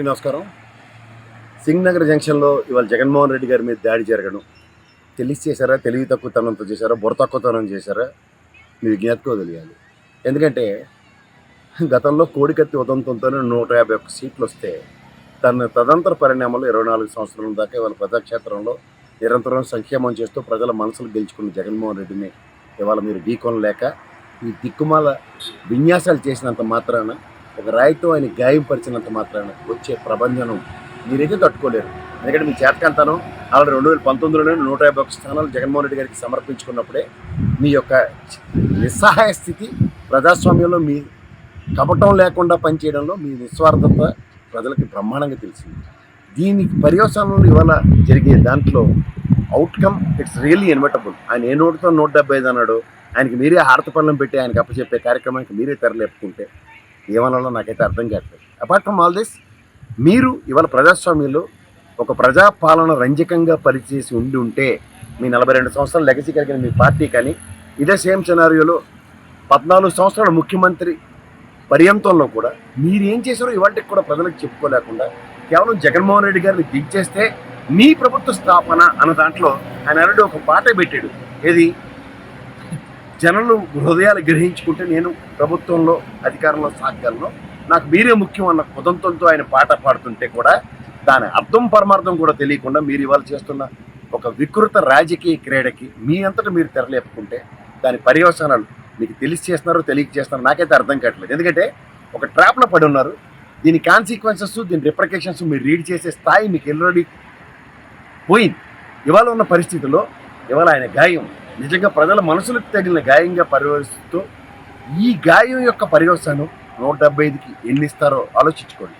నమస్కారం. సింగ్ నగర్ జంక్షన్లో ఇవాళ జగన్మోహన్ రెడ్డి గారి మీద దాడి జరగడం తెలిసి చేశారా, తెలివి తక్కువతనంతో చేశారా, బుర్ర తక్కువతనం చేశారా, మీ విజ్ఞాతకో తెలియాలి. ఎందుకంటే గతంలో కోడికత్తి ఉదంతంతోనే 151 సీట్లు వస్తే తదంతర పరిణామాలు 24 సంవత్సరాల దాకా ఇవాళ ప్రజాక్షేత్రంలో నిరంతరం సంక్షేమం చేస్తూ ప్రజల మనసులు గెలుచుకున్న జగన్మోహన్ రెడ్డిని ఇవాళ మీరు ఢీకొనలేక ఈ దిక్కుమాల విన్యాసాలు చేసినంత మాత్రాన, ఒక రాయితో ఆయన గాయంపరిచినంత మాత్రాన వచ్చే ప్రభంజనం మీరైతే తట్టుకోలేరు. ఎందుకంటే మీ చేతకంతాను ఆల్రెడీ 2019లోనే 151 స్థానాలు జగన్మోహన్ రెడ్డి గారికి సమర్పించుకున్నప్పుడే మీ యొక్క నిస్సహాయ స్థితి, ప్రజాస్వామ్యంలో మీ కపటం లేకుండా పనిచేయడంలో మీ నిస్వార్థత ప్రజలకి బ్రహ్మాండంగా తెలిసింది. దీనికి పర్యవసానంలో ఇవాళ జరిగే దాంట్లో అవుట్కమ్ ఇట్స్ రియల్లీ ఇన్వెటబుల్. ఆయన ఏ నోటితో 175 అన్నాడు, ఆయనకి మీరే హారతపళ్ళం పెట్టి ఆయనకి అప్పచెప్పే కార్యక్రమానికి మీరే తెరలేపుకుంటే ఏమనాలో నాకైతే అర్థం కావట్లేదు. అపార్ట్ ఫ్రమ్ ఆల్ దిస్, మీరు ఇవాళ ప్రజాస్వామ్యంలో ఒక ప్రజాపాలన రంజకంగా పనిచేసి ఉంటే మీ 42 సంవత్సరాలు లెగసీ కలిగిన మీ పార్టీ కానీ ఇదే సేమ్ సినారియోలో 14 సంవత్సరాల ముఖ్యమంత్రి పర్యంతంలో కూడా మీరు ఏం చేశారో ఇవాటికి కూడా ప్రజలకు చెప్పుకోలేకుండా కేవలం జగన్మోహన్ రెడ్డి గారిని దించేస్తే మీ ప్రభుత్వ స్థాపన అన్న దాంట్లో ఆయన ఆల్రెడీ ఒక పాట పెట్టాడు. ఏది, జనులు హృదయాలు గ్రహించుకుంటే నేను ప్రభుత్వంలో అధికారంలో సాగలను, నాకు మీరే ముఖ్యం అన్న కుదంతంతో ఆయన పాట పాడుతుంటే కూడా దాని అర్థం పరమార్థం కూడా తెలియకుండా మీరు ఇవాళ చేస్తున్న ఒక వికృత రాజకీయ క్రీడకి మీ అంతటా మీరు తెరలేపుకుంటే దాని పర్యవసానాలు మీకు తెలిసి చేస్తున్నారో తెలియక చేస్తున్నారో నాకైతే అర్థం కావట్లేదు. ఎందుకంటే ఒక ట్రాప్లో పడి ఉన్నారు. దీని కాన్సిక్వెన్సెస్, దీని రిప్రికేషన్స్ మీరు రీడ్ చేసే స్థాయి మీకు ఆల్రెడీ పోయింది. ఇవాళ ఉన్న పరిస్థితుల్లో ఇవాళ ఆయన గాయం నిజంగా ప్రజల మనసులకు తగిలిన గాయంగా పరివర్తిస్తూ ఈ గాయం యొక్క పర్యవసానం 175కి ఎన్ని ఇస్తారో ఆలోచించుకోండి.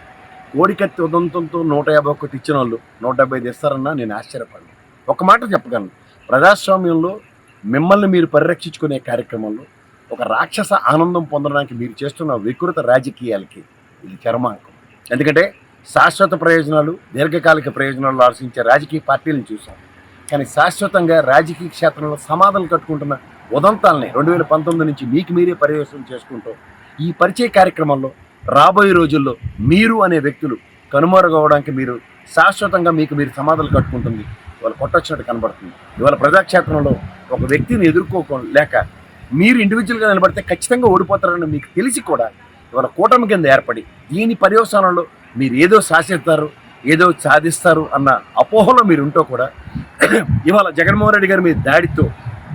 కోడికత్తి ఉదంతంతో 151 ఇచ్చిన వాళ్ళు 175 ఇస్తారన్నా నేను ఆశ్చర్యపడను. ఒక మాట చెప్పగలను, ప్రజాస్వామ్యంలో మిమ్మల్ని మీరు పరిరక్షించుకునే కార్యక్రమంలో ఒక రాక్షస ఆనందం పొందడానికి మీరు చేస్తున్న వికృత రాజకీయాలకి ఇది చరమాంకం. ఎందుకంటే శాశ్వత ప్రయోజనాలు, దీర్ఘకాలిక ప్రయోజనాలు ఆలోచించే రాజకీయ పార్టీలను చూసాం. కానీ శాశ్వతంగా రాజకీయ క్షేత్రంలో సమాధులు కట్టుకుంటున్న ఉదంతాలని 2019 నుంచి మీకు మీరే పర్యవేక్షణ చేసుకుంటూ ఈ పరిచయ కార్యక్రమంలో రాబోయే రోజుల్లో మీరు అనే వ్యక్తులు కనుమరుగవడానికి మీరు శాశ్వతంగా మీకు మీరు సమాధులు కట్టుకుంటుంది ఇవాళ కొట్టొచ్చినట్టు కనబడుతుంది. ఇవాళ ప్రజాక్షేత్రంలో ఒక వ్యక్తిని ఎదుర్కోలేక మీరు ఇండివిజువల్గా నిలబడితే ఖచ్చితంగా ఓడిపోతారని మీకు తెలిసి కూడా ఇవాళ కూటమి కింద ఏర్పడి దీని పర్యవసానంలో మీరు ఏదో శాసిస్తారు, ఏదో సాధిస్తారు అన్న అపోహలో మీరు ఉంటూ కూడా ఇవాళ జగన్మోహన్ రెడ్డి గారి మీద దాడితో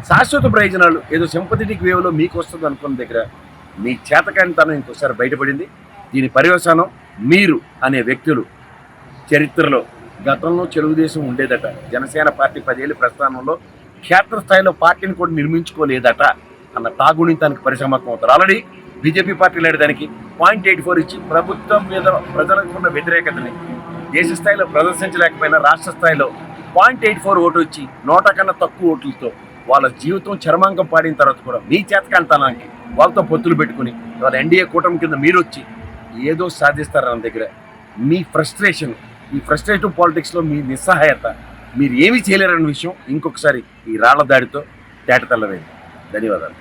శాశ్వత ప్రయోజనాలు ఏదో సింపథెటిక్ వేవ్లో మీకు వస్తుంది అనుకున్న దగ్గర మీ చేతకానితనం ఇంకోసారి బయటపడింది. దీని పర్యవసానం మీరు అనే వ్యక్తులు చరిత్రలో గతంలో తెలుగుదేశం ఉండేదట, జనసేన పార్టీ 10 ఏళ్ళ ప్రస్థానంలో క్షేత్రస్థాయిలో పార్టీని కూడా నిర్మించుకోలేదట అన్న తాగుణితానికి పరిసమాప్తం అవుతారు. ఆల్రెడీ బీజేపీ పార్టీ దానికి 0.84 ఇచ్చి ప్రభుత్వం మీద ప్రజలకు ఉన్న వ్యతిరేకతని దేశ స్థాయిలో ప్రదర్శించలేకపోయినా రాష్ట్ర స్థాయిలో 0.84 ఓటు వచ్చి 100 కన్నా తక్కువ ఓట్లతో వాళ్ళ జీవితం చర్మాంకం పాడిన తర్వాత కూడా మీ చేతకాంతనానికి వాళ్ళతో పొత్తులు పెట్టుకుని వాళ్ళ ఎన్డీఏ కూటమి కింద మీరు వచ్చి ఏదో సాధిస్తారన్న దగ్గర మీ ఫ్రస్ట్రేషన్, ఈ ఫ్రస్ట్రేటివ్ పాలిటిక్స్లో మీ నిస్సహాయత, మీరు ఏమీ చేయలేరన్న విషయం ఇంకొకసారి ఈ రాళ్ల దాడితో తేటతెల్లమైంది. ధన్యవాదాలు.